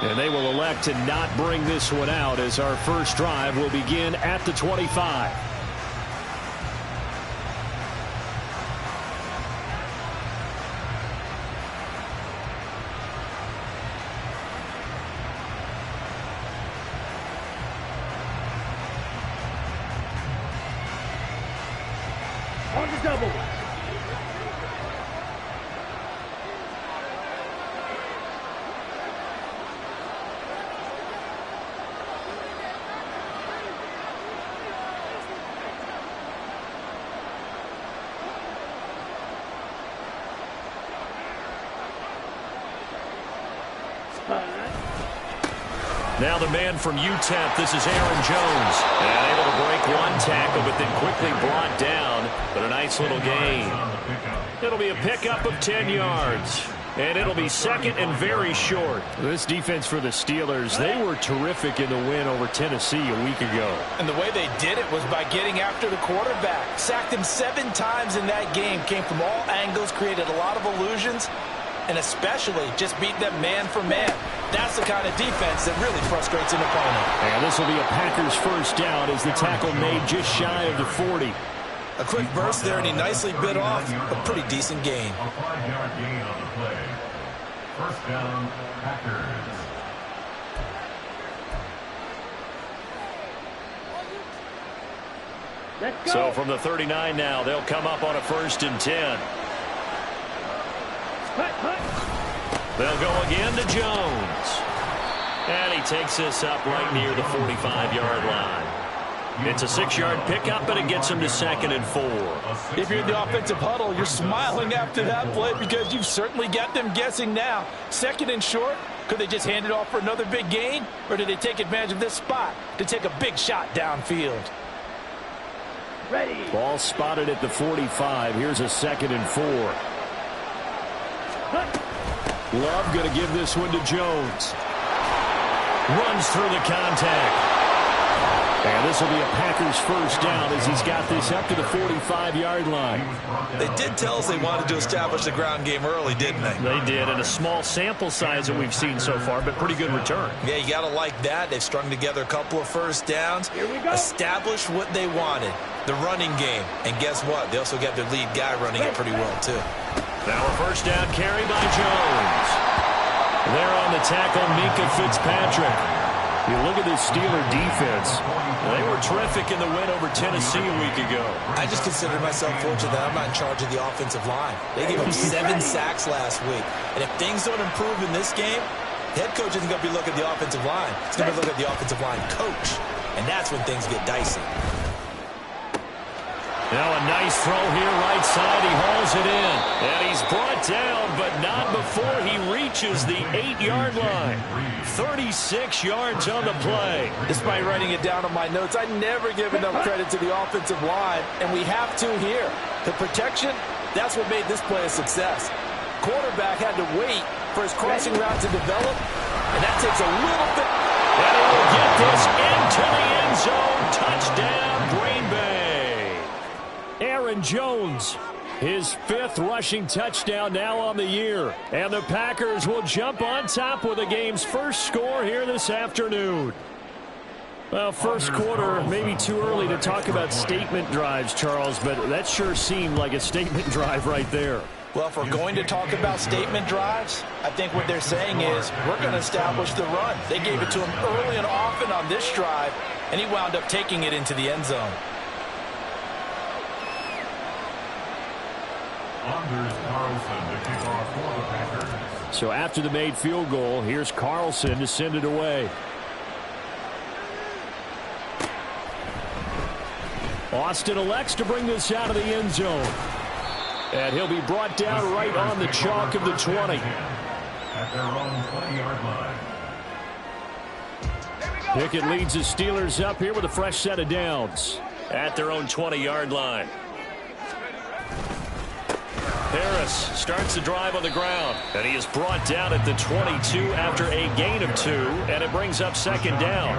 And they will elect to not bring this one out as our first drive will begin at the 25. On the double. Now the man from UTEP, this is Aaron Jones. And able to break one tackle, but then quickly brought down. But a nice little gain. It'll be a pickup of 10 yards. And it'll be second and very short. This defense for the Steelers, they were terrific in the win over Tennessee a week ago. And the way they did it was by getting after the quarterback. Sacked him 7 times in that game. Came from all angles, created a lot of illusions, and especially just beat them man for man. That's the kind of defense that really frustrates an opponent. And this will be a Packers first down as the tackle made just shy of the 40. A quick burst there, and he nicely bit off a pretty decent gain. A 5-yard gain on the play. First down, Packers. So from the 39 now, they'll come up on a 1st and 10. They'll go again to Jones. And he takes this up right near the 45-yard line. It's a 6-yard pickup, but it gets him to 2nd and 4. If you're in the offensive huddle, you're smiling after that play because you've certainly got them guessing now. 2nd and short, could they just hand it off for another big gain? Or did they take advantage of this spot to take a big shot downfield? Ready. Ball spotted at the 45. Here's a 2nd and 4. Love going to give this one to Jones. Runs through the contact. And this will be a Packers first down as he's got this up to the 45-yard line. They did tell us they wanted to establish the ground game early, didn't they? They did, and a small sample size that we've seen so far, but pretty good return. Yeah, you got to like that. They've strung together a couple of first downs, established what they wanted, the running game. And guess what? They also got their lead guy running it pretty well, too. Now a first down carry by Jones. There on the tackle, Minkah Fitzpatrick. You look at this Steeler defense. They were terrific in the win over Tennessee a week ago. I just consider myself fortunate that I'm not in charge of the offensive line. They gave up 7 sacks last week. And if things don't improve in this game, the head coach isn't going to be looking at the offensive line. He's going to be looking at the offensive line coach. And that's when things get dicey. Now a nice throw here right side. He hauls it in. And he's brought down, but not before he reaches the 8-yard line. 36 yards on the play. Despite writing it down on my notes, I never give enough credit to the offensive line, and we have to here. The protection, that's what made this play a success. Quarterback had to wait for his crossing route to develop, and that takes a little bit. And he will get this into the end zone. Touchdown, Green Bay. Aaron Jones, his 5th rushing touchdown now on the year. And the Packers will jump on top with the game's first score here this afternoon. Well, first quarter, maybe too early to talk about statement drives, Charles, but that sure seemed like a statement drive right there. Well, if we're going to talk about statement drives, I think what they're saying is we're going to establish the run. They gave it to him early and often on this drive, and he wound up taking it into the end zone. Anders Carlson to kick off for the Packers. So after the made field goal, here's Carlson to send it away. Austin elects to bring this out of the end zone. And he'll be brought down right on the chalk of the 20. At their own 20-yard line. Pickett leads the Steelers up here with a fresh set of downs. At their own 20-yard line. Harris starts the drive on the ground, and he is brought down at the 22 after a gain of 2, and it brings up 2nd down.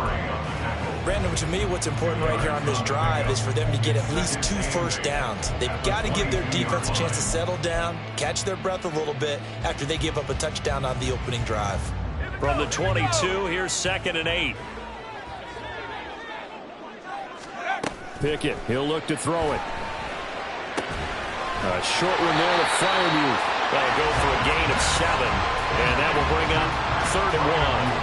Brandon, to me, what's important right here on this drive is for them to get at least 2 first downs. They've got to give their defense a chance to settle down, catch their breath a little bit after they give up a touchdown on the opening drive. From the 22, here's 2nd and 8. Pickett, he'll look to throw it. A short one there to Freiermuth. That'll go for a gain of 7. And that will bring up 3rd and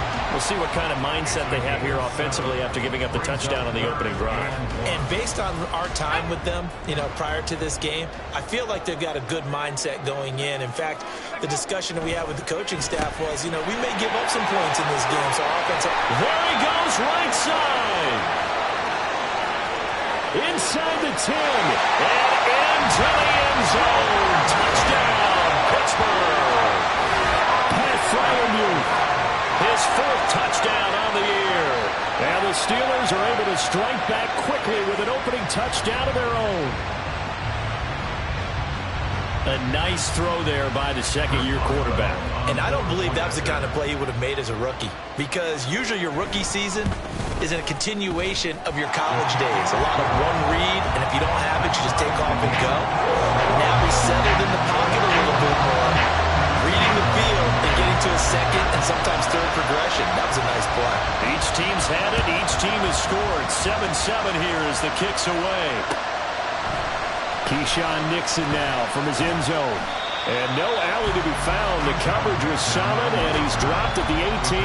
1. We'll see what kind of mindset they have here offensively after giving up the touchdown on the opening drive. And based on our time with them, prior to this game, I feel like they've got a good mindset going in. In fact, the discussion that we had with the coaching staff was, we may give up some points in this game. So offense. There he goes, right side. Inside the 10. And into the end zone. Touchdown, Pittsburgh. Pat Freiermuth. His 4th touchdown on the year. And the Steelers are able to strike back quickly with an opening touchdown of their own. A nice throw there by the second-year quarterback. And I don't believe that was the kind of play he would have made as a rookie. Because usually your rookie season is a continuation of your college days. A lot of one read, and if you don't have it, you just take off and go. Now he's settled in the pocket a little bit more. Reading the field and getting to a second and sometimes third progression. That was a nice play. Each team's had it. Each team has scored. 7-7 here as the kick's away. Keyshawn Nixon now from his end zone. And no alley to be found. The coverage was solid, and he's dropped at the 18.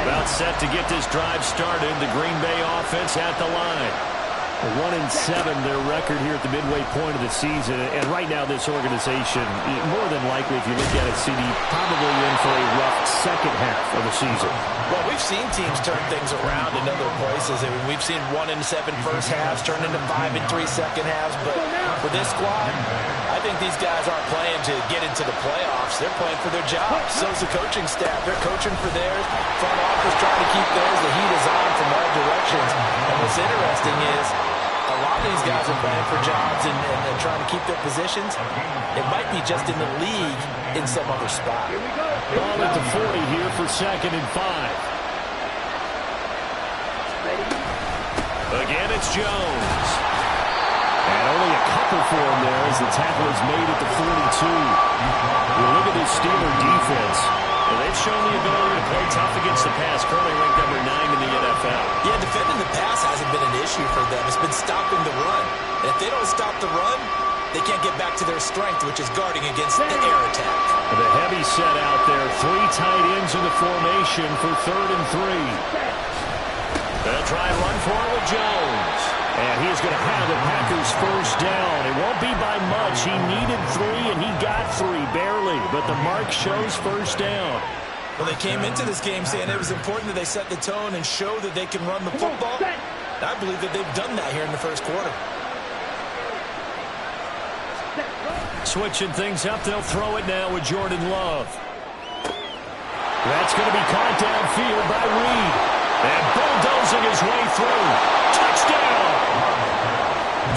About set to get this drive started. The Green Bay offense at the line. 1-7 their record here at the midway point of the season. And right now this organization, more than likely if you look at it, CD, probably in for a rough second half of the season. Well, we've seen teams turn things around in other places. I mean, we've seen 1-7 first halves turn into 5-3 second halves. But for this squad, I think these guys aren't playing to get into the playoffs. They're playing for their jobs. So is the coaching staff. They're coaching for theirs. Front office trying to keep theirs. The heat is on from all directions. And what's interesting is a lot of these guys are playing for jobs and trying to keep their positions. It might be just in the league in some other spot. Ball at the 40 here for 2nd and 5. Again, it's Jones. And only a couple for him there as the tackle is made at the 42. You look at this Steeler defense. Well, they've shown the ability to play tough against the pass, currently ranked number 9 in the NFL. Yeah, defending the pass hasn't been an issue for them. It's been stopping the run. And if they don't stop the run, they can't get back to their strength, which is guarding against the air attack. The heavy set out there. 3 tight ends in the formation for 3rd and 3. They'll try and run for it with Jones. And he's going to have the Packers first down. It won't be by much. He needed 3, and he got 3, barely. But the mark shows first down. Well, they came into this game saying it was important that they set the tone and show that they can run the football. I believe that they've done that here in the first quarter. Switching things up, they'll throw it now with Jordan Love. That's going to be caught downfield by Reed. And bulldozing his way through. Touchdown!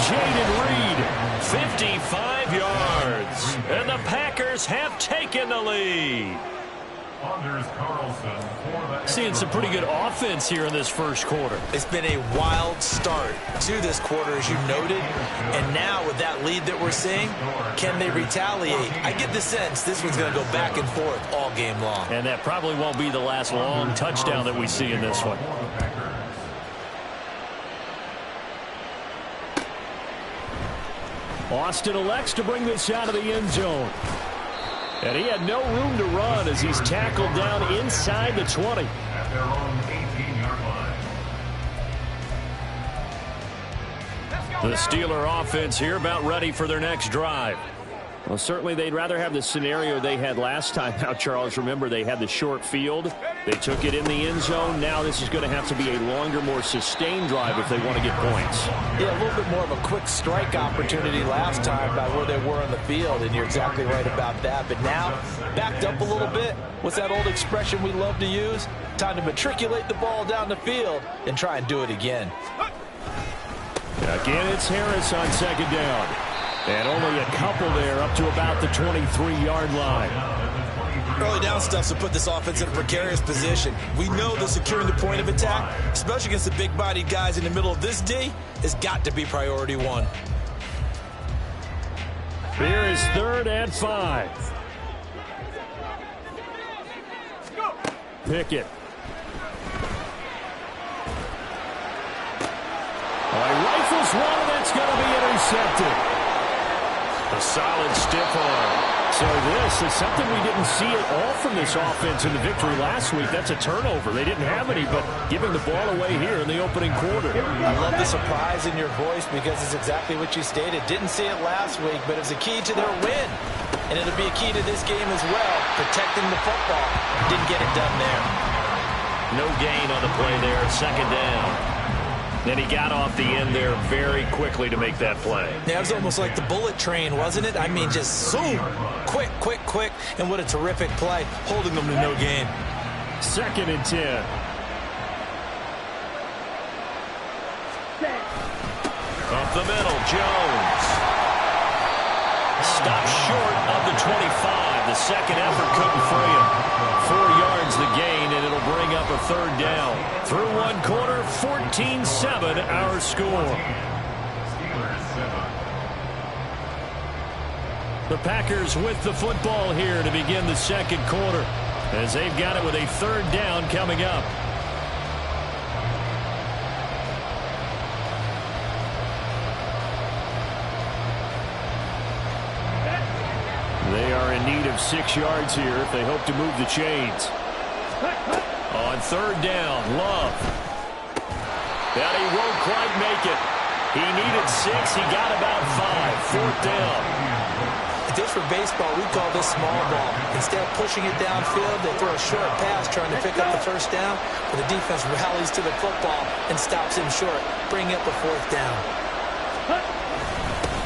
Jaden Reed, 55 yards. And the Packers have taken the lead. Seeing some pretty good offense here in this first quarter. It's been a wild start to this quarter, as you noted. And now with that lead that we're seeing, can they retaliate? I get the sense this one's going to go back and forth all game long. And that probably won't be the last long touchdown that we see in this one. Austin elects to bring this out of the end zone. And he had no room to run as he's tackled down inside the 20. At their own 18-yard line. The Steeler offense here about ready for their next drive. Well, certainly they'd rather have the scenario they had last time out, Charles. Remember, they had the short field. They took it in the end zone. Now this is going to have to be a longer, more sustained drive if they want to get points. Yeah, a little bit more of a quick strike opportunity last time by where they were on the field, and you're exactly right about that. But now, backed up a little bit. What's that old expression we love to use? Time to matriculate the ball down the field and try and do it again. Again, it's Harris on second down. And only a couple there up to about the 23-yard line. Early down stuff to put this offense in a precarious position. We know that securing the point of attack, especially against the big-bodied guys in the middle of this D, has got to be priority one. Here is 3rd and 5. Pickett. Rifles one, and it's going to be intercepted. A solid stiff arm. So this is something we didn't see at all from this offense in the victory last week. That's a turnover. They didn't have any, but giving the ball away here in the opening quarter. I love the surprise in your voice because it's exactly what you stated. Didn't see it last week, but it was a key to their win. And it'll be a key to this game as well, protecting the football. Didn't get it done there. No gain on the play there, 2nd down. Then he got off the end there very quickly to make that play. Yeah, it was almost like the bullet train, wasn't it? I mean, just zoom, quick, quick, quick, and what a terrific play, holding them to no gain. 2nd and 10. Up the middle, Jones. Stopped short of the 25. The second effort couldn't free him. 4 yards the gain, and it'll bring up a 3rd down. Through 1 quarter, 14-7 our score. The Packers with the football here to begin the 2nd quarter, as they've got it with a 3rd down coming up. They are in need of 6 yards here if they hope to move the chains. On 3rd down, Love. But he won't quite make it. He needed 6. He got about 5. 4th down. If this were baseball, we call this small ball. Instead of pushing it downfield, they throw a short pass trying to pick up the 1st down. But the defense rallies to the football and stops him short, bringing up a 4th down.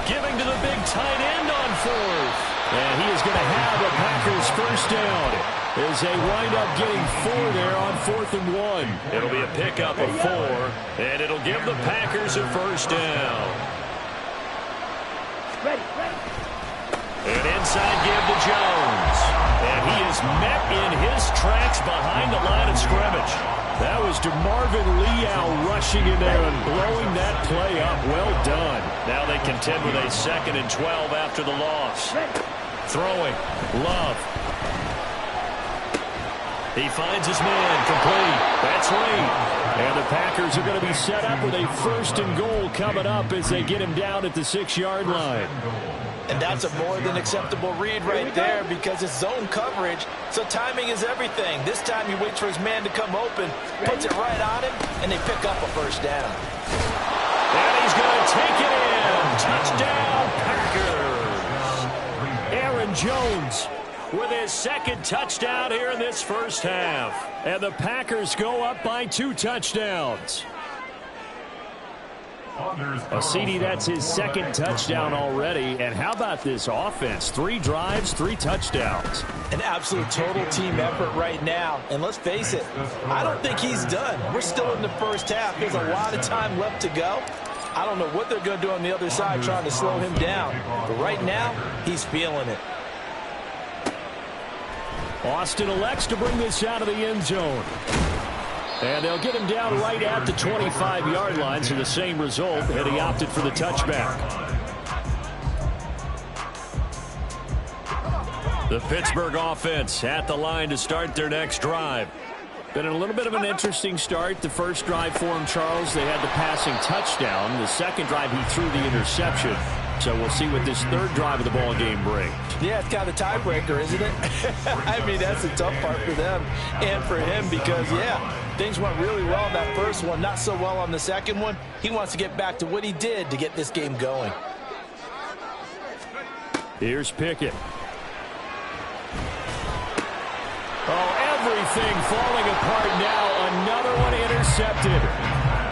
Giving to the big tight end on 4th. And he is going to have the Packers 1st down as they wind up getting 4 there on 4th and 1. It'll be a pickup of 4, and it'll give the Packers a 1st down. Ready. An inside give to Jones. And he is met in his tracks behind the line of scrimmage. That was DeMarvin Leal rushing in there and blowing that play up. Well done. Now they contend with a 2nd and 12 after the loss. Throwing. Love. He finds his man. Complete. That's Reed. And the Packers are going to be set up with a 1st and goal coming up as they get him down at the 6-yard line. And that's a more than acceptable read right there because it's zone coverage, so timing is everything. This time he waits for his man to come open, puts it right on him, and they pick up a 1st down. And he's going to take it in. Touchdown, Packers. Aaron Jones with his 2nd touchdown here in this 1st half. And the Packers go up by 2 touchdowns. CD, that's his 2nd touchdown already. And how about this offense? 3 drives, 3 touchdowns. An absolute total team effort right now. And let's face it, I don't think he's done. We're still in the 1st half. There's a lot of time left to go. I don't know what they're going to do on the other side trying to slow him down. But right now, he's feeling it. Austin elects to bring this out of the end zone. And they'll get him down right at the 25-yard line, so the same result, and he opted for the touchback. The Pittsburgh offense at the line to start their next drive. Been a little bit of an interesting start. The first drive for him, Charles, they had the passing touchdown. The second drive, he threw the interception. So we'll see what this 3rd drive of the ball game brings. Yeah, it's kind of a tiebreaker, isn't it? I mean, that's the tough part for them and for him because, yeah, things went really well on that first one, not so well on the second one. He wants to get back to what he did to get this game going. Here's Pickett. Oh, everything falling apart now. Another one intercepted.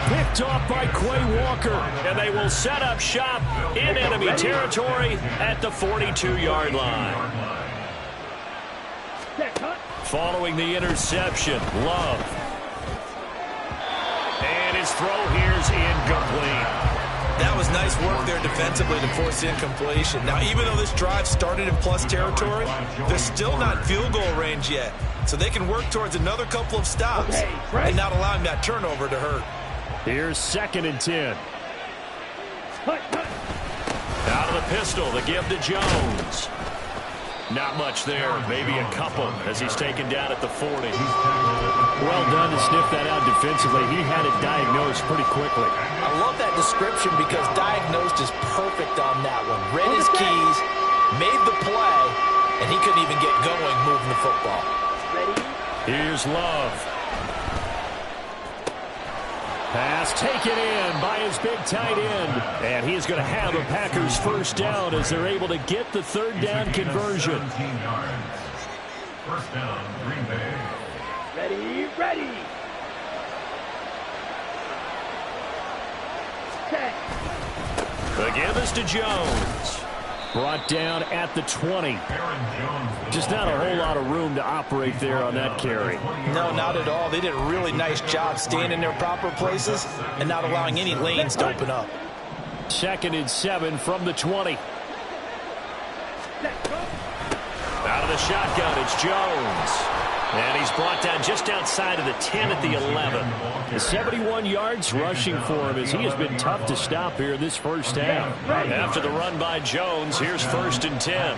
Picked off by Quay Walker, and they will set up shop in enemy territory at the 42-yard line. Following the interception, Love. And his throw here's incomplete. That was nice work there defensively to force incompletion. Now, even though this drive started in plus territory, they're still not field goal range yet. So they can work towards another couple of stops and not allowing that turnover to hurt. Here's 2nd and 10. Out of the pistol, the give to Jones. Not much there, maybe a couple as he's taken down at the 40. Well done to sniff that out defensively. He had it diagnosed pretty quickly. I love that description because diagnosed is perfect on that one. Read his keys, made the play, and he couldn't even get going moving the football. Here's Love. Pass taken in by his big tight end. And he's going to have a Packers first down as they're able to get the third down conversion. 17 yards. First down, Green Bay. Ready. 10. The give is to Jones. Brought down at the 20. Just not a whole lot of room to operate there on that carry. No, not at all. They did a really nice job staying in their proper places and not allowing any lanes to open up. 2nd and 7 from the 20. Out of the shotgun, it's Jones. And he's brought down just outside of the 10 at the 11. The 71 yards rushing for him as he has been tough to stop here this first half. After the run by Jones, here's 1st and 10.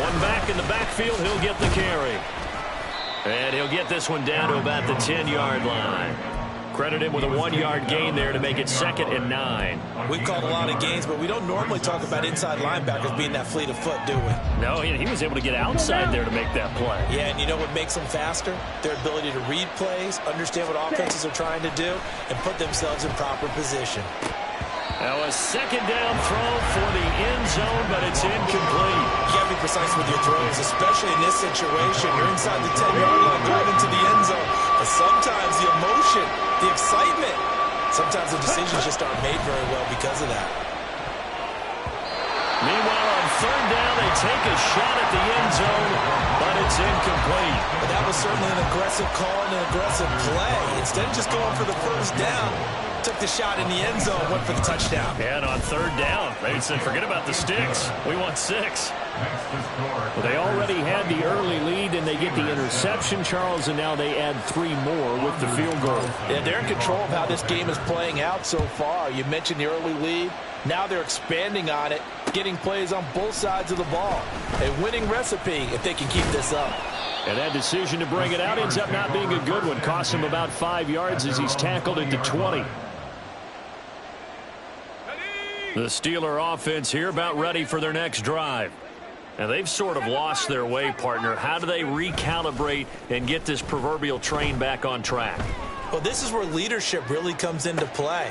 One back in the backfield, he'll get the carry. And he'll get this one down to about the 10-yard line. Credit him with a 1-yard gain there to make it 2nd and 9. We've called a lot of gains, but we don't normally talk about inside linebackers being that fleet of foot, do we? No, he was able to get outside there to make that play. Yeah, and you know what makes them faster? Their ability to read plays, understand what offenses are trying to do, and put themselves in proper position. Now a 2nd down throw for the end zone, but it's incomplete. You got to be precise with your throws, especially in this situation. You're inside the 10-yard line going into the end zone. But sometimes the emotion, the excitement, sometimes the decisions just aren't made very well because of that. Meanwhile, on 3rd down, they take a shot at the end zone, but it's incomplete. But that was certainly an aggressive call and an aggressive play. Instead of just going for the first down, took the shot in the end zone, went for the touchdown. And on 3rd down, they said, forget about the sticks. We want 6. Well, they already had the early lead, and they get the interception, Charles, and now they add 3 more with the field goal. Yeah, they're in control of how this game is playing out so far. You mentioned the early lead. Now they're expanding on it, getting plays on both sides of the ball. A winning recipe if they can keep this up. And that decision to bring it out ends up not being a good one. Costs him about 5 yards as he's tackled into 20. The Steeler offense here about ready for their next drive. Now, they've sort of lost their way, partner. How do they recalibrate and get this proverbial train back on track? Well, this is where leadership really comes into play.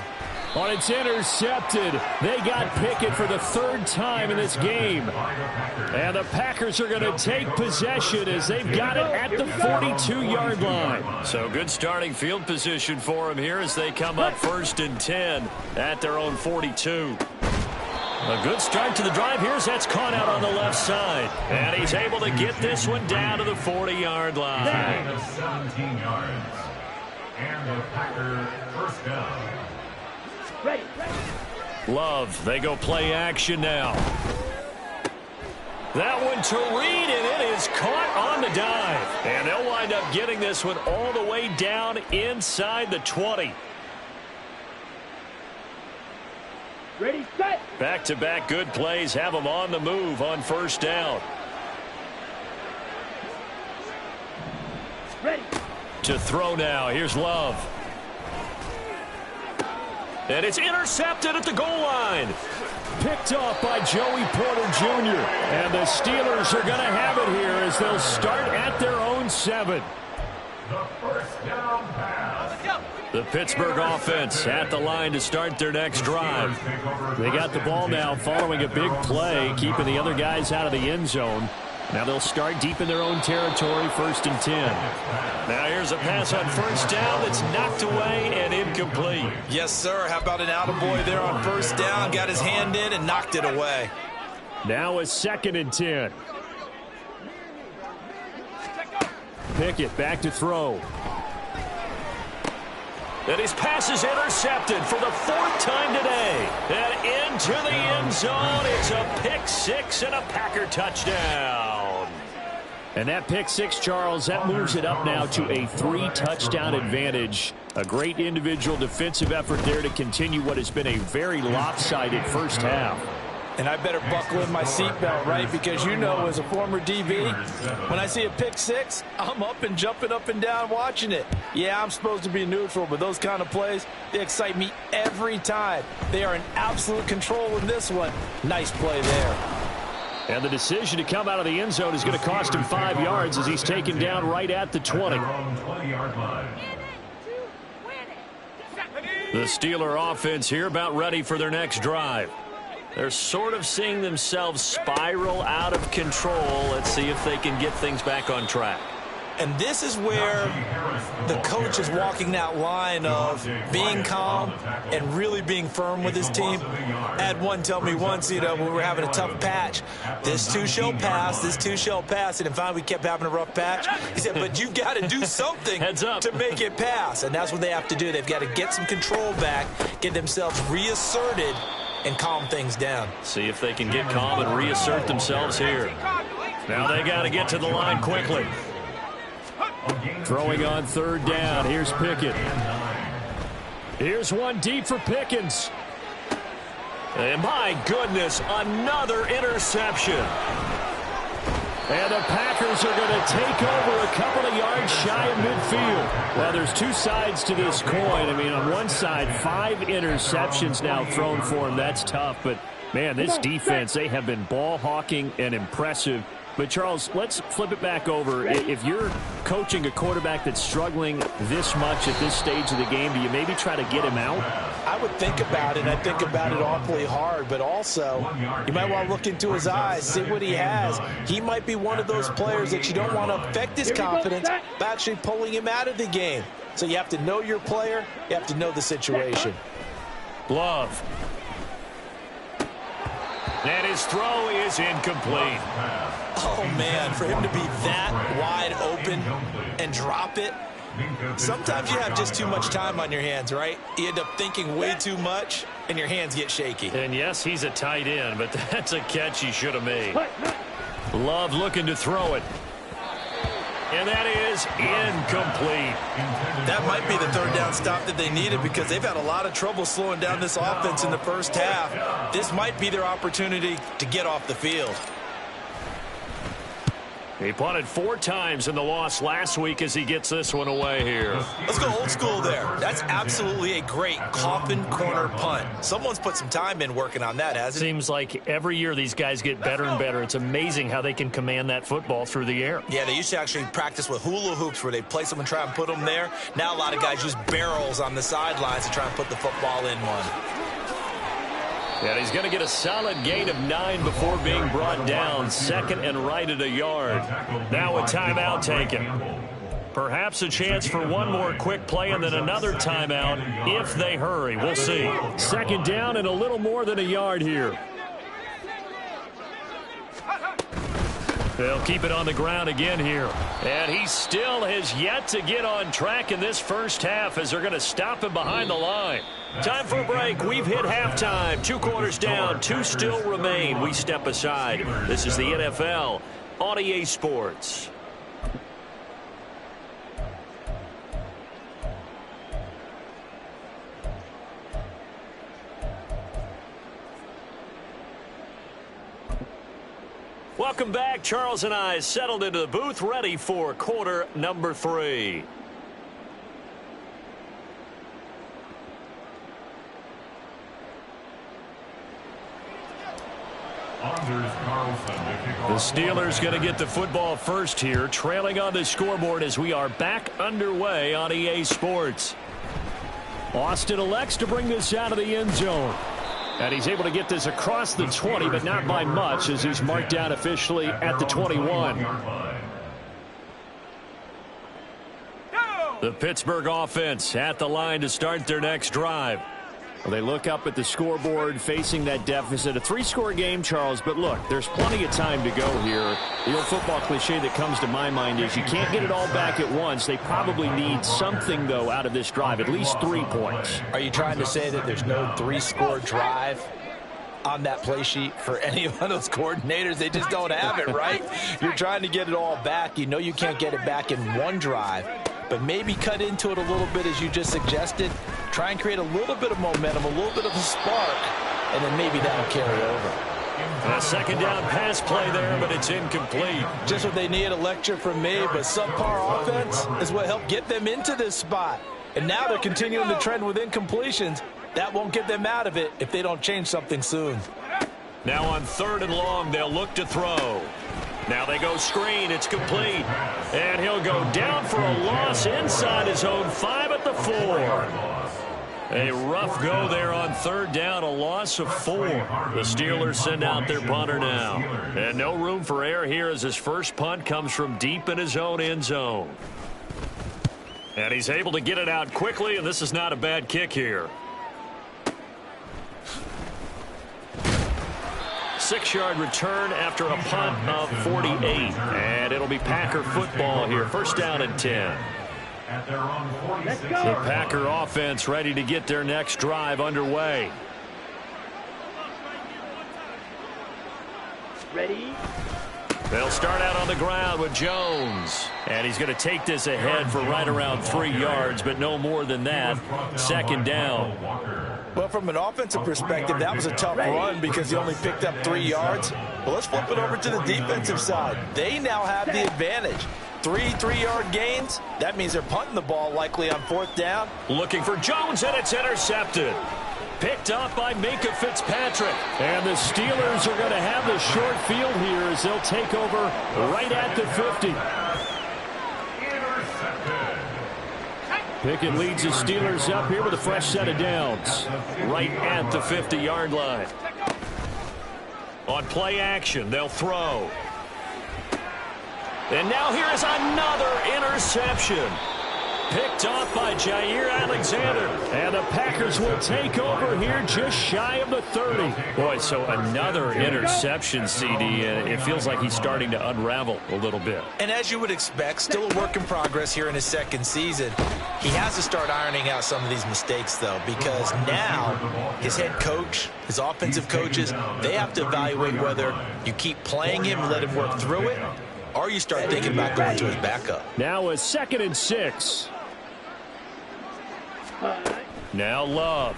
Well, it's intercepted. They got Pickett for the 3rd time in this game. And the Packers are going to take possession as they've got it at the 42-yard line. So good starting field position for them here as they come up 1st and 10 at their own 42. A good start to the drive. Here's that's caught out on the left side. And he's able to get this one down to the 40-yard line. 17 yards. And the Packer first down. Ready. Love, they go play action now. That one to Reed, and it is caught on the dive. And they'll wind up getting this one all the way down inside the 20. Ready, set. Back-to-back good plays have them on the move on 1st down. Ready. To throw now. Here's Love. And it's intercepted at the goal line. Picked off by Joey Porter Jr. And the Steelers are going to have it here as they'll start at their own 7. The first down pass. The Pittsburgh offense at the line to start their next drive. They got the ball now following a big play, keeping the other guys out of the end zone. Now they'll start deep in their own territory, 1st and 10. Now here's a pass on 1st down that's knocked away and incomplete. Yes, sir. How about an attaboy there on 1st down? Got his hand in and knocked it away. Now a 2nd and 10. Pickett back to throw. And his pass is intercepted for the 4th time today. And into the end zone, it's a pick 6 and a Packer touchdown. And that pick six, Charles, that moves it up now to a 3-touchdown advantage. A great individual defensive effort there to continue what has been a very lopsided first half. And I better buckle in my seatbelt, right? Because you know, as a former DB, when I see a pick six, I'm up and jumping up and down watching it. Yeah, I'm supposed to be neutral, but those kind of plays, they excite me every time. They are in absolute control in this one. Nice play there. And the decision to come out of the end zone is going to cost him 5 yards as he's taken down right at the 20. The Steeler offense here about ready for their next drive. They're sort of seeing themselves spiral out of control. Let's see if they can get things back on track. And this is where the coach is walking that line of being calm and really being firm with his team. I had one tell me once, you know, when we were having a tough patch, this too shall pass, this too shall pass. And finally we kept having a rough patch. He said, but you've got to do something to make it pass. And that's what they have to do. They've got to get some control back, get themselves reasserted, and calm things down. See if they can get calm and reassert themselves here. Now they got to get to the line quickly. Throwing on third down. Here's Pickett. Here's one deep for Pickens. And my goodness, another interception. And the Packers are going to take over a couple of yards shy of midfield. Well, there's two sides to this coin. I mean, on one side, 5 interceptions now thrown for him. That's tough. But, man, this defense, they have been ball hawking and impressive. But, Charles, let's flip it back over. If you're coaching a quarterback that's struggling this much at this stage of the game, do you maybe try to get him out? I would think about it. I think about it awfully hard. But also, you might want to look into his eyes, see what he has. He might be one of those players that you don't want to affect his confidence by actually pulling him out of the game. So you have to know your player. You have to know the situation. Love. And his throw is incomplete. Oh, man, for him to be that wide open and drop it. Sometimes you have just too much time on your hands, right? You end up thinking way too much, and your hands get shaky. And, yes, he's a tight end, but that's a catch he should have made. Love looking to throw it. And that is incomplete. That might be the third down stop that they needed because they've had a lot of trouble slowing down this offense in the first half. This might be their opportunity to get off the field. He punted 4 times in the loss last week as he gets this one away here. Let's go old school there. That's absolutely a great coffin corner punt. Someone's put some time in working on that, hasn't it? Seems like every year these guys get better and better. It's amazing how they can command that football through the air. Yeah, they used to actually practice with hula hoops where they place them and try and put them there. Now a lot of guys use barrels on the sidelines to try and put the football in one. And he's going to get a solid gain of 9 before being brought down. 2nd and right at a yard. Now a timeout taken. Perhaps a chance for one more quick play and then another timeout if they hurry. We'll see. 2nd down and a little more than a yard here. They'll keep it on the ground again here. And he still has yet to get on track in this first half as they're going to stop him behind the line. Time for a break. We've hit halftime. 2 quarters down. 2 still remain. We step aside. This is the NFL on EA Sports. Welcome back. Charles and I settled into the booth, ready for quarter number 3. The Steelers going to get the football first here, trailing on the scoreboard as we are back underway on EA Sports. Austin elects to bring this out of the end zone. And he's able to get this across the 20, but not by much as he's marked down officially at the 21. The Pittsburgh offense at the line to start their next drive. Well, they look up at the scoreboard facing that deficit. A 3-score game, Charles, but look, there's plenty of time to go here. The old football cliche that comes to my mind is you can't get it all back at once. They probably need something, though, out of this drive, at least 3 points. Are you trying to say that there's no 3-score drive? on that play sheet for any one of those coordinators. They just don't have it, right? You're trying to get it all back. You know you can't get it back in one drive, but maybe cut into it a little bit as you just suggested. Try and create a little bit of momentum, a little bit of a spark, and then maybe that'll carry over. A second down pass play there, but it's incomplete. Just what they need, a lecture from me, but subpar offense is what helped get them into this spot. And now they're continuing the trend with incompletions. That won't get them out of it if they don't change something soon. Now on 3rd and long, they'll look to throw. Now they go screen. It's complete. And he'll go down for a loss inside his own 5 at the 4. A rough go there on 3rd down, a loss of 4. The Steelers send out their punter now. And no room for error here as his first punt comes from deep in his own end zone. And he's able to get it out quickly, and this is not a bad kick here. 6-yard return after a punt of 48. And it'll be Packer football here. First down and 10. The Packer offense ready to get their next drive underway. Ready? They'll start out on the ground with Jones. And he's going to take this ahead for right around 3 yards, but no more than that. Second down. Well, from an offensive perspective, that was a tough run because he only picked up 3 yards. But let's flip it over to the defensive side. They now have the advantage. 3 3-yard gains. That means they're punting the ball likely on 4th down. Looking for Jones, and it's intercepted. Picked up by Minkah Fitzpatrick. And the Steelers are going to have the short field here as they'll take over right at the 50. Pickett leads the Steelers up here with a fresh set of downs. Right at the 50-yard line. On play action, they'll throw. And now here is another interception. Picked off by Jair Alexander. And the Packers will take over here just shy of the 30. Boy, so another interception, CD. And it feels like he's starting to unravel a little bit. And as you would expect, still a work in progress here in his second season. He has to start ironing out some of these mistakes, though, because now his head coach, his offensive coaches, they have to evaluate whether you keep playing him and let him work through it, or you start thinking about going to his backup. Now a 2nd and 6. Now Love.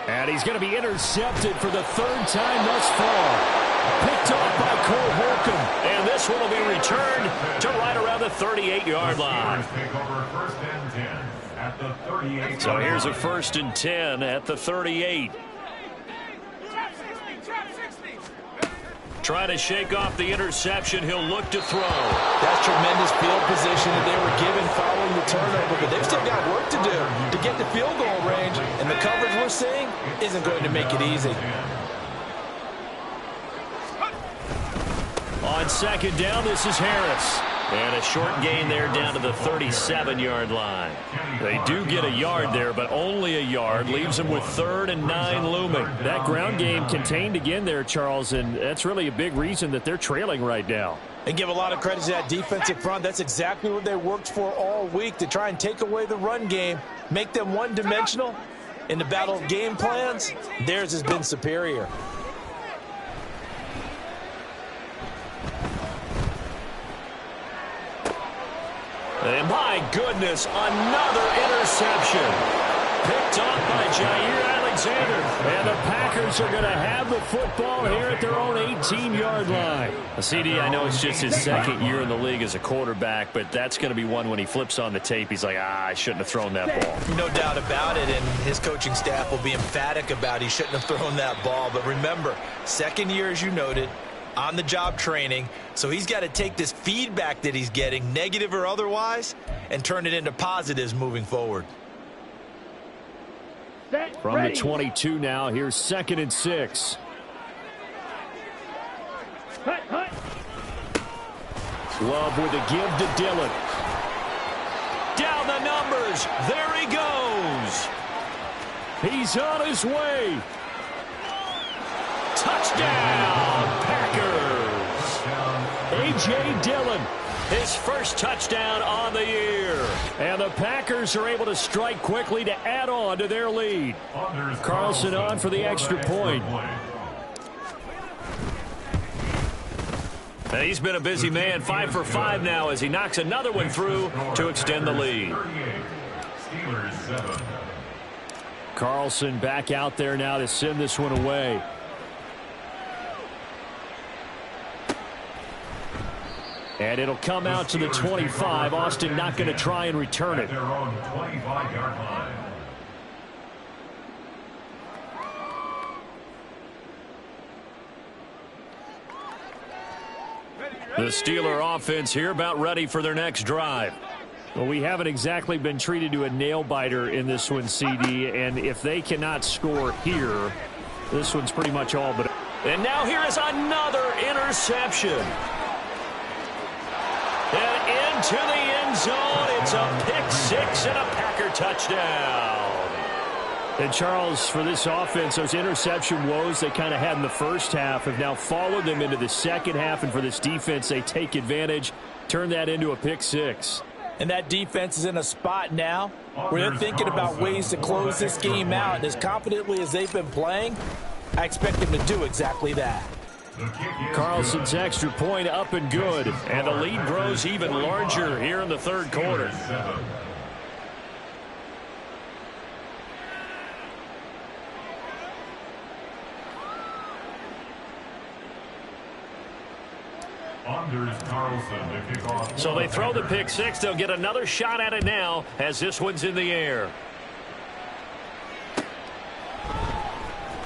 And he's going to be intercepted for the 3rd time thus far. Picked off by Cole Holcomb. And this one will be returned to right around the 38-yard line. So here's a 1st and 10 at the 38. Trying to shake off the interception. He'll look to throw. That's tremendous field position that they were given following the turnover, but they've still got work to do to get the field goal range, and the coverage we're seeing isn't going to make it easy. On 2nd down, this is Harris. And a short gain there down to the 37-yard line. They do get a yard there, but only a yard. Leaves them with 3rd and 9 looming. That ground game contained again there, Charles, and that's really a big reason that they're trailing right now. And give a lot of credit to that defensive front. That's exactly what they worked for all week, to try and take away the run game, make them one-dimensional. In the battle of game plans, theirs has been superior. And my goodness, another interception. Picked off by Jair Alexander. And the Packers are going to have the football here at their own 18-yard line. CD, I know it's just his 2nd year in the league as a quarterback, but that's going to be one when he flips on the tape, he's like, I shouldn't have thrown that ball. No doubt about it, and his coaching staff will be emphatic about he shouldn't have thrown that ball. But remember, 2nd year, as you noted, on-the-job training, so he's got to take this feedback that he's getting, negative or otherwise, and turn it into positives moving forward. From the 22 now, here's 2nd and 6. Love with a give to Dillon. Down the numbers. There he goes. He's on his way. Touchdown, Packers. A.J. Dillon his first touchdown on the year. And the Packers are able to strike quickly to add on to their lead. Carlson on for the extra point. And he's been a busy man, 5 for 5 now as he knocks another one through to extend the lead. Carlson back out there now to send this one away. And it'll come out to the 25. Austin not going to try and return it. The Steeler offense here about ready for their next drive. Well, we haven't exactly been treated to a nail-biter in this one, CD, and if they cannot score here, this one's pretty much all but... And now here is another interception. And into the end zone, it's a pick six and a Packer touchdown. And Charles, for this offense, those interception woes they kind of had in the first half have now followed them into the second half, and for this defense, they take advantage, turn that into a pick six. And that defense is in a spot now where they're thinking about ways to close this game out. And as confidently as they've been playing, I expect them to do exactly that. Carlson's extra point up and good. And the lead grows even larger here in the third quarter. So they throw the pick six. They'll get another shot at it now as this one's in the air.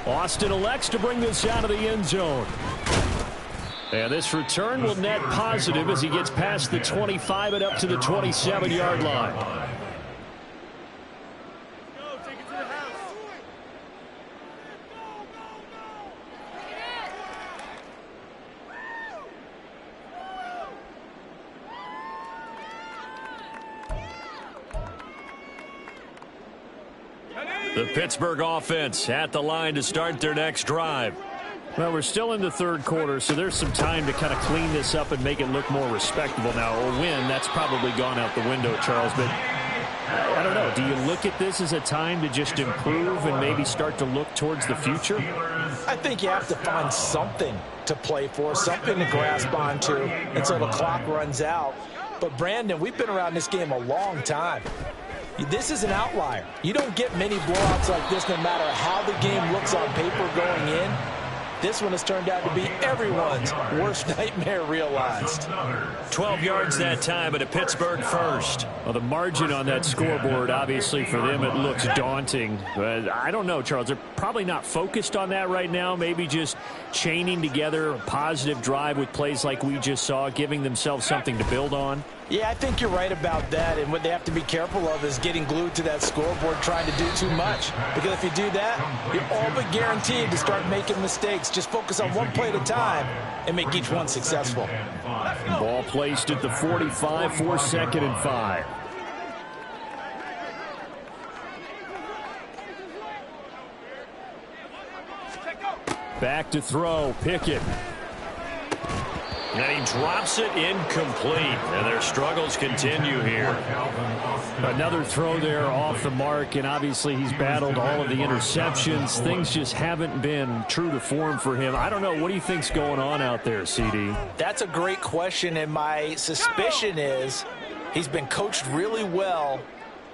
Austin elects to bring this out of the end zone. And this return will net positive as he gets past the 25 and up to the 27-yard line. The Pittsburgh offense at the line to start their next drive. Well, we're still in the third quarter, so there's some time to kind of clean this up and make it look more respectable now. A win, that's probably gone out the window, Charles, but I don't know. Do you look at this as a time to just improve and maybe start to look towards the future? I think you have to find something to play for, something to grasp onto until the clock runs out. But, Brandon, we've been around this game a long time. This is an outlier. You don't get many blowouts like this no matter how the game looks on paper going in. This one has turned out to be everyone's worst nightmare realized. 12 yards that time, but a Pittsburgh first. Well, the margin on that scoreboard, obviously for them, it looks daunting. But I don't know, Charles. They're probably not focused on that right now. Maybe just chaining together a positive drive with plays like we just saw, giving themselves something to build on. Yeah, I think you're right about that, and what they have to be careful of is getting glued to that scoreboard trying to do too much. Because if you do that, you're all but guaranteed to start making mistakes. Just focus on one play at a time and make each one successful. Ball placed at the 45 for 2nd and 5. Back to throw, Pickett. And he drops it incomplete, and their struggles continue here. Another throw there off the mark, and obviously he's battled all of the interceptions. Things just haven't been true to form for him. I don't know. What do you think's going on out there, CD? That's a great question, and my suspicion is he's been coached really well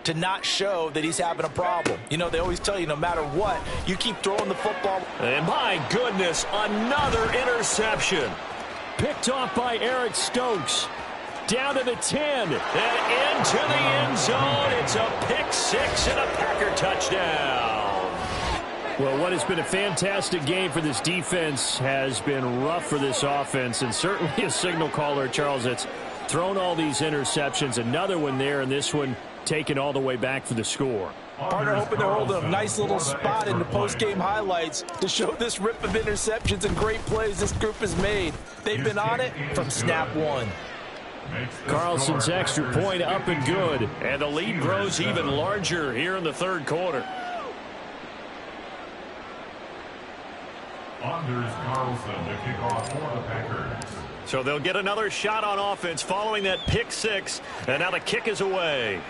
to not show that he's having a problem. You know, they always tell you no matter what, you keep throwing the football. And my goodness, another interception. Picked off by Eric Stokes. Down to the 10. And into the end zone. It's a pick six and a Packer touchdown. Well, what has been a fantastic game for this defense has been rough for this offense. And certainly a signal caller, Charles, that's thrown all these interceptions. Another one there, and this one taken all the way back for the score. Partner hoping they're holding a nice little spot in the post-game highlights to show this rip of interceptions and great plays this group has made. They've been on it from snap one. Carlson's extra point up and good. And the lead grows even larger here in the third quarter. Anders Carlson to kick off for the Packers. So they'll get another shot on offense following that pick six. And now the kick is away.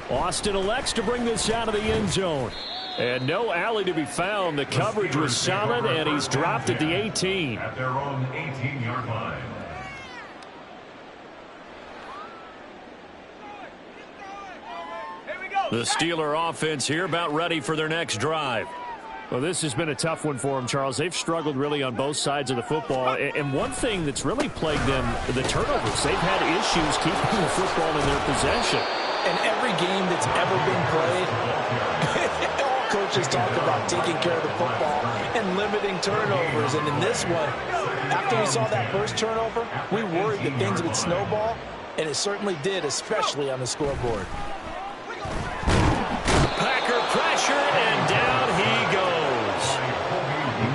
Austin elects to bring this out of the end zone. And no alley to be found. The coverage was solid, and he's dropped at the 18. At their own 18-yard line. The Steeler offense here about ready for their next drive. Well, this has been a tough one for them, Charles. They've struggled really on both sides of the football. And one thing that's really plagued them, the turnovers. They've had issues keeping the football in their possession. And every game that's ever been played, all coaches talk about taking care of the football and limiting turnovers. And in this one, after we saw that first turnover, we worried that things would snowball, and it certainly did, especially on the scoreboard. Packer pressure, and down he goes.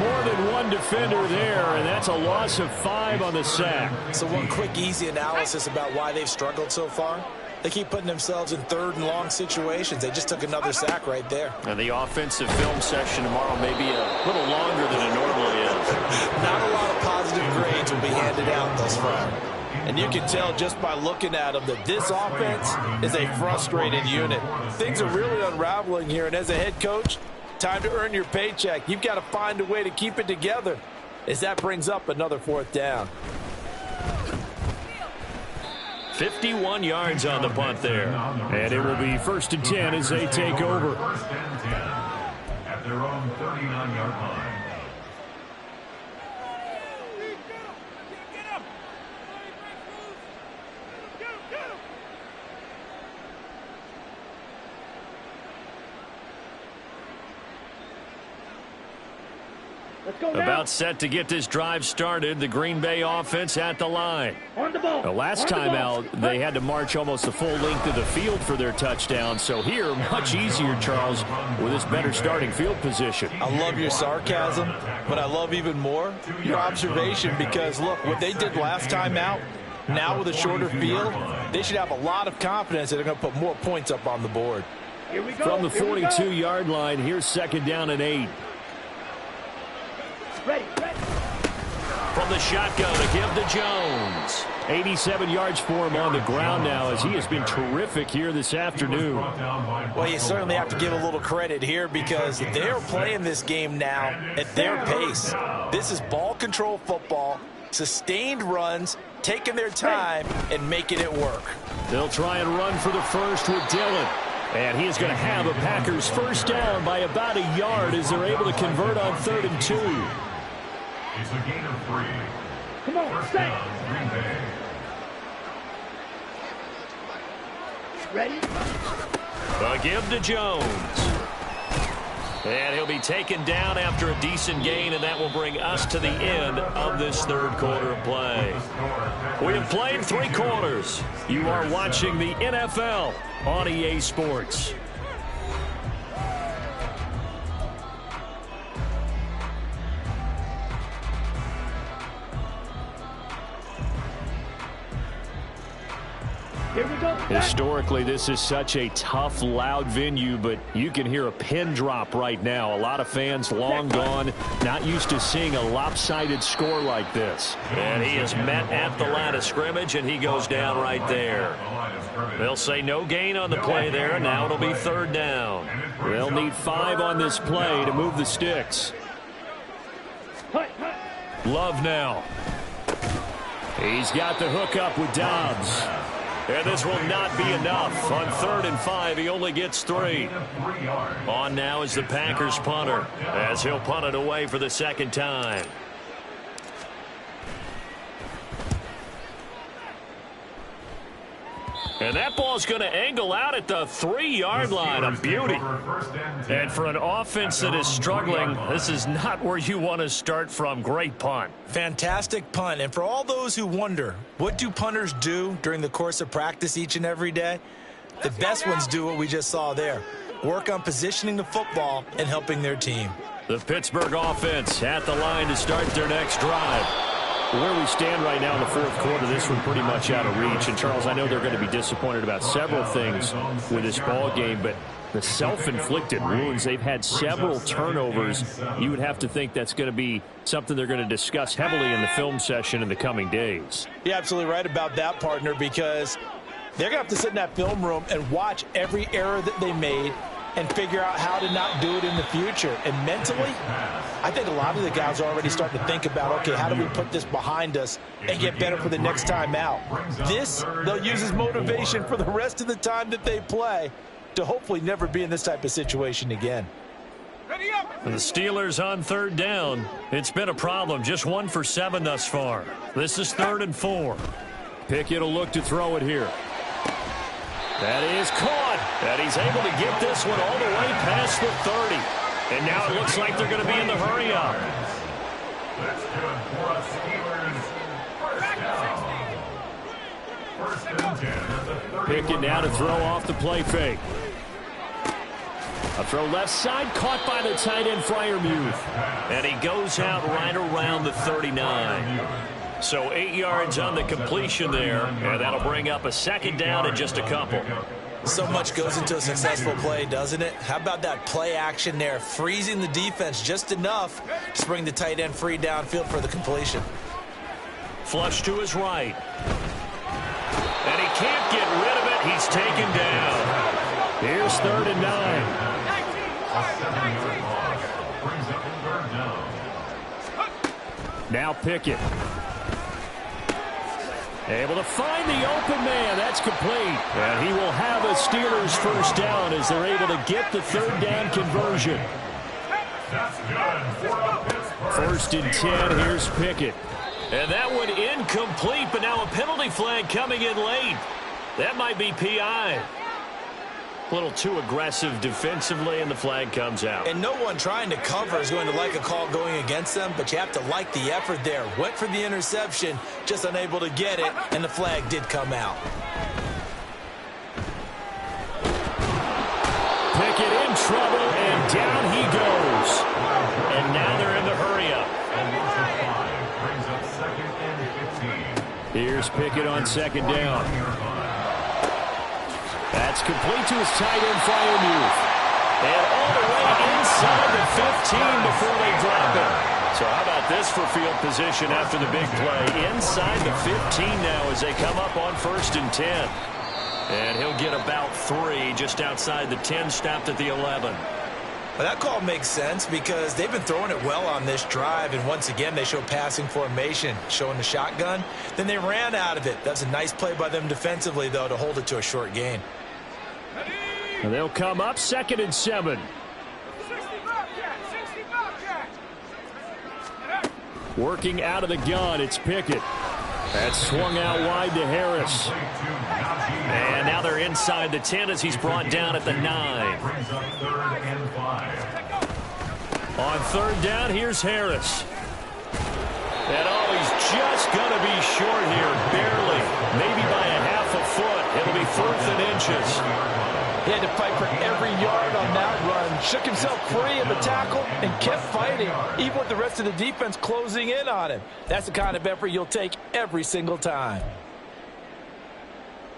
More than one defender there, and that's a loss of 5 on the sack. So one quick, easy analysis about why they've struggled so far. They keep putting themselves in third and long situations. They just took another sack right there. And the offensive film session tomorrow may be a little longer than it normally is. Not a lot of positive grades will be handed out thus far. And you can tell just by looking at them that this offense is a frustrated unit. Things are really unraveling here, and as a head coach, time to earn your paycheck. You've got to find a way to keep it together as that brings up another 4th down. 51 yards on the punt there. And it will be 1st and 10 as they take over. 1st and 10 at their own 39-yard line. Let's go now. About set to get this drive started. The Green Bay offense at the line. On the ball. The last time out, they had to march almost the full length of the field for their touchdown. So here, much easier, Charles, with this better starting field position. I love your sarcasm, but I love even more your observation because, look, what they did last time out, now with a shorter field, they should have a lot of confidence that they're going to put more points up on the board. Here we go. From the 42-yard line, here's 2nd down and 8. Ready. From the shotgun to give to Jones. 87 yards for him on the ground now as he has been terrific here this afternoon. Well, you certainly have to give a little credit here because they're playing this game now at their pace. This is ball control football, sustained runs, taking their time and making it work. They'll try and run for the first with Dillon. And he is going to have a Packers 1st down by about a yard as they're able to convert on 3rd and 2. It's a gain of 3. Come on, 1st stay. down, Green Bay. Ready. A give to Jones. And he'll be taken down after a decent gain, and that will bring us to the end of this 3rd quarter of play. We have played 3 quarters. You are watching the NFL on EA Sports. Here we go. Historically, this is such a tough, loud venue, but you can hear a pin drop right now. A lot of fans long gone, not used to seeing a lopsided score like this. And he is met at the line of scrimmage, and he goes down right there. They'll say no gain on the play there. Now it'll be 3rd down. They'll need 5 on this play to move the sticks. Love now. He's got the hook up with Dobbs. And this will not be enough. On 3rd and 5, he only gets 3. On now is the Packers punter as he'll punt it away for the 2nd time. And that ball's going to angle out at the 3-yard line. A beauty. And for an offense that is struggling, this is not where you want to start from. Great punt. Fantastic punt. And for all those who wonder, what do punters do during the course of practice each and every day? The best ones do what we just saw there. Work on positioning the football and helping their team. The Pittsburgh offense at the line to start their next drive. Where we stand right now in the 4th quarter, this one pretty much out of reach. And, Charles, I know they're going to be disappointed about several things with this ball game, but The self-inflicted wounds. They've had several turnovers. You would have to think that's going to be something they're going to discuss heavily in the film session in the coming days. You're absolutely right about that, partner, because they're going to have to sit in that film room and watch every error that they made and figure out how to not do it in the future. And mentally, I think a lot of the guys are already starting to think about, okay, how do we put this behind us and get better for the next time out? This, they'll use as motivation for the rest of the time that they play to hopefully never be in this type of situation again. The Steelers on third down. It's been a problem. Just 1 for 7 thus far. This is 3rd and 4. Pickett will look to throw it here. That is caught. And he's able to get this one all the way past the 30. And now it looks like they're going to be in the hurry-up. That's good for us, Steelers. First down. 1st and 10 at the 31. Pickett now to throw off the play fake. A throw left side, caught by the tight end, Freiermuth. And he goes out right around the 39. So 8 yards on the completion there, and that'll bring up a 2nd down and just a couple. So much goes into a successful play, doesn't it? How about that play action there, freezing the defense just enough to bring the tight end free downfield for the completion. Flush to his right. And he can't get rid of it. He's taken down. Here's 3rd and 9. Now Pickett. Able to find the open man. That's complete. And he will have a Steelers 1st down as they're able to get the 3rd down conversion. 1st and 10. Here's Pickett. And that one incomplete, but now a penalty flag coming in late. That might be PI. A little too aggressive defensively, and the flag comes out. And no one trying to cover is going to like a call going against them, but you have to like the effort there. Went for the interception, just unable to get it, and the flag did come out. Pickett in trouble, and down he goes. And now they're in the hurry-up. Here's Pickett on 2nd down. That's complete to his tight end, Freiermuth. And all the way inside the 15 before they drop it. So how about this for field position after the big play? Inside the 15 now as they come up on 1st and 10. And he'll get about 3 just outside the 10, stopped at the 11. Well, that call makes sense because they've been throwing it well on this drive, and once again they show passing formation, showing the shotgun. Then they ran out of it. That's a nice play by them defensively, though, to hold it to a short gain. And they'll come up 2nd and 7. Working out of the gun, it's Pickett. That's swung out wide to Harris. And now they're inside the 10 as he's brought down at the 9. On 3rd down, here's Harris. And he's just going to be short here, barely. Maybe by a half a foot. It'll be 4th and inches. He had to fight for every yard on that run. Shook himself free of the tackle and kept fighting, even with the rest of the defense closing in on him. That's the kind of effort you'll take every single time.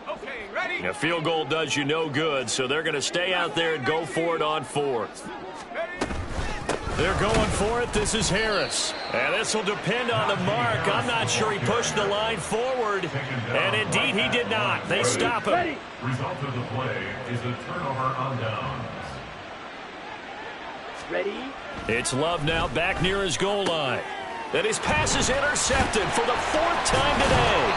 Okay, ready? A field goal does you no good, so they're going to stay out there and go for it on 4th. They're going for it. This is Harris. And this will depend on the mark. I'm not sure he pushed the line forward. And indeed, he did not. They stop him. Result of the play is a turnover on downs. Ready? It's Love now back near his goal line. And his pass is intercepted for the 4th time today.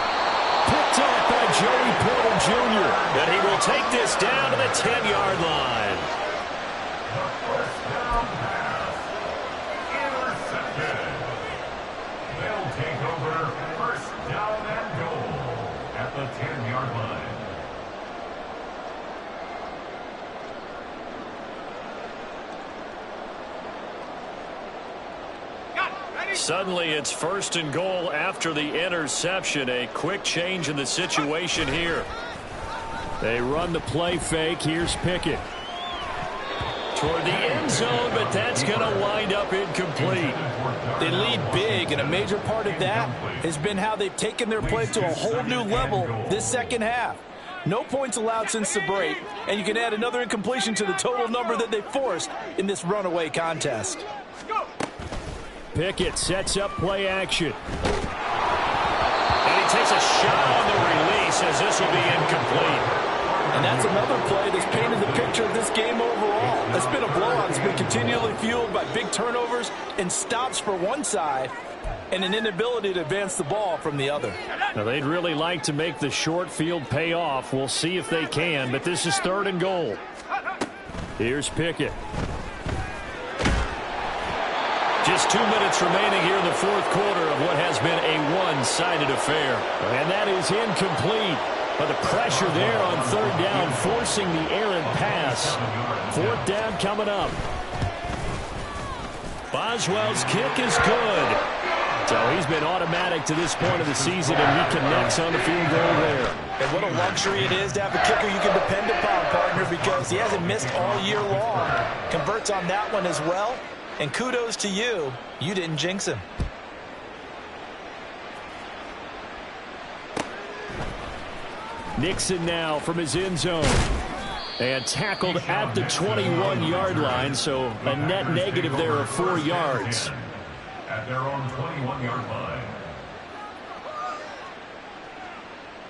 Picked up by Joey Porter Jr. And he will take this down to the 10-yard line. Suddenly it's 1st and goal after the interception. A quick change in the situation here. They run the play fake. Here's Pickett. Toward the end zone, but that's going to wind up incomplete. They lead big, and a major part of that has been how they've taken their play to a whole new level this 2nd half. No points allowed since the break, and you can add another incompletion to the total number that they forced in this runaway contest. Pickett sets up play action. And he takes a shot on the release as this will be incomplete. And that's another play that's painted the picture of this game overall. It's been a blowout. It's been continually fueled by big turnovers and stops for one side and an inability to advance the ball from the other. Now, they'd really like to make the short field pay off. We'll see if they can, but this is 3rd and goal. Here's Pickett. Just 2 minutes remaining here in the 4th quarter of what has been a one-sided affair. And that is incomplete. But the pressure there on 3rd down, forcing the errant pass. 4th down coming up. Boswell's kick is good. So he's been automatic to this point of the season, and he connects on the field goal there. And what a luxury it is to have a kicker you can depend upon, partner, because he hasn't missed all year long. Converts on that one as well. And kudos to you. You didn't jinx him. Nixon now from his end zone. And tackled at the 21-yard line, so a net negative there of 4 yards. At their own 21-yard line.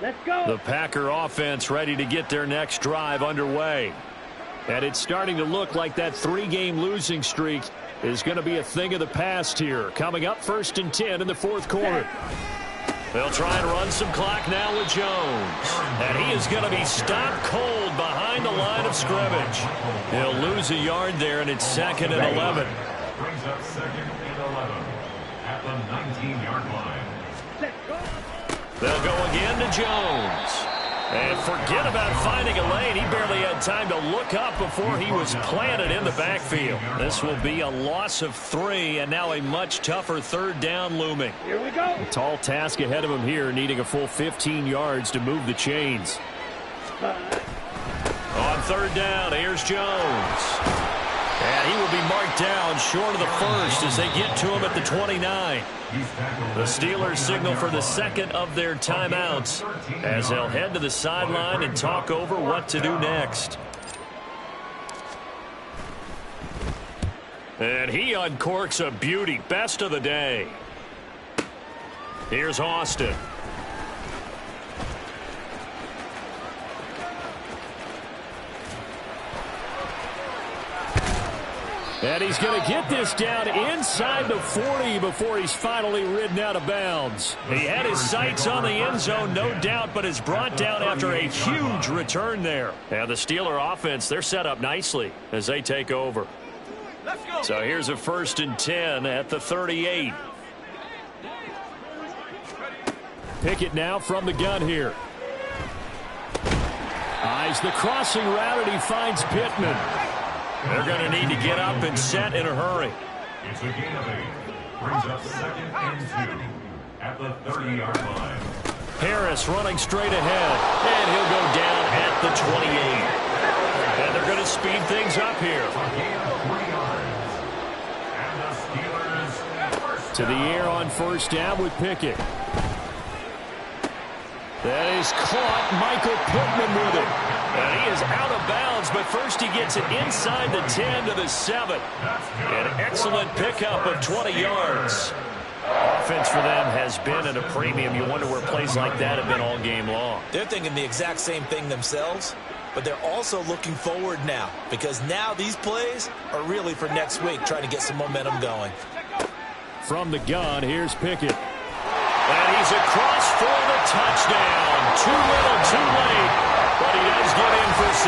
Let's go. The Packer offense ready to get their next drive underway. And it's starting to look like that 3-game losing streak is going to be a thing of the past here. Coming up 1st and 10 in the 4th quarter. They'll try and run some clock now with Jones. And he is going to be stopped cold behind the line of scrimmage. He'll lose a yard there, and it's 2nd and 11. Brings up 2nd and 11 at the 19-yard line. Let's go. They'll go again to Jones. And forget about finding a lane. He barely had time to look up before he was planted in the backfield. This will be a loss of 3, and now a much tougher 3rd down looming. Here we go. A tall task ahead of him here, needing a full 15 yards to move the chains. On 3rd down, here's Jones. And he will be marked down short of the first as they get to him at the 29. The Steelers signal for the 2nd of their timeouts as they'll head to the sideline and talk over what to do next. And he uncorks a beauty. Best of the day. Here's Austin. And he's going to get this down inside the 40 before he's finally ridden out of bounds. He had his sights on the end zone, no doubt, but is brought down after a huge return there. And the Steeler offense, they're set up nicely as they take over. So here's a 1st and 10 at the 38. Pickett now from the gun here. Eyes the crossing route, and he finds Pittman. They're going to need to get up and set in a hurry. It's a gain of 8. Brings up 2nd and 2 at the 30-yard line. Harris running straight ahead, and he'll go down at the 28. And they're going to speed things up here. A gain of 3 yards. And the Steelers first To the air on 1st down with Pickett. That is caught. Michael Pittman with it. And he is out of bounds, but first he gets it inside the 10 to the 7. An excellent pickup of 20 yards. Offense for them has been at a premium. You wonder where plays like that have been all game long. They're thinking the exact same thing themselves, but they're also looking forward now because now these plays are really for next week, trying to get some momentum going. From the gun, here's Pickett. And he's across for the touchdown. Too little, too late. But he does get in for 6.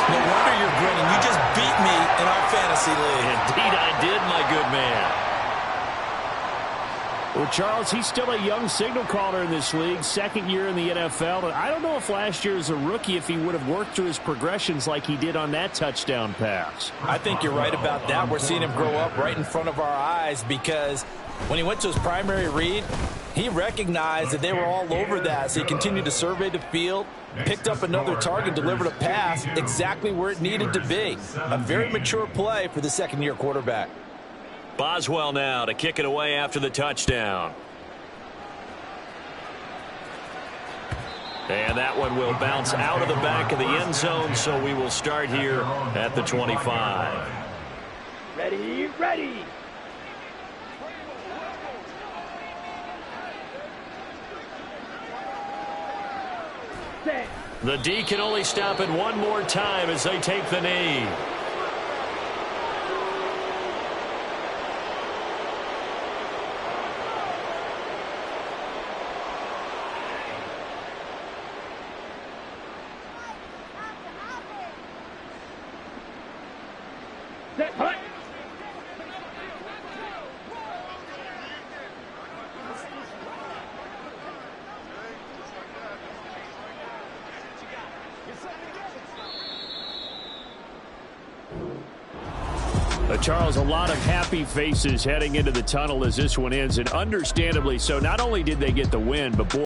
No wonder you're grinning. You just beat me in our fantasy league. Indeed I did, my good man. Well, Charles, he's still a young signal caller in this league, 2nd year in the NFL. And I don't know if last year as a rookie if he would have worked through his progressions like he did on that touchdown pass. I think you're right about that. We're seeing him grow up right in front of our eyes because when he went to his primary read, he recognized that they were all over that, so he continued to survey the field, picked up another target, delivered a pass exactly where it needed to be. A very mature play for the 2nd-year quarterback. Boswell now to kick it away after the touchdown. And that one will bounce out of the back of the end zone, so we will start here at the 25. Ready, ready. Set. The D can only stop it one more time as they take the knee. Set. Hut. Charles, a lot of happy faces heading into the tunnel as this one ends, and understandably so. Not only did they get the win, but boy,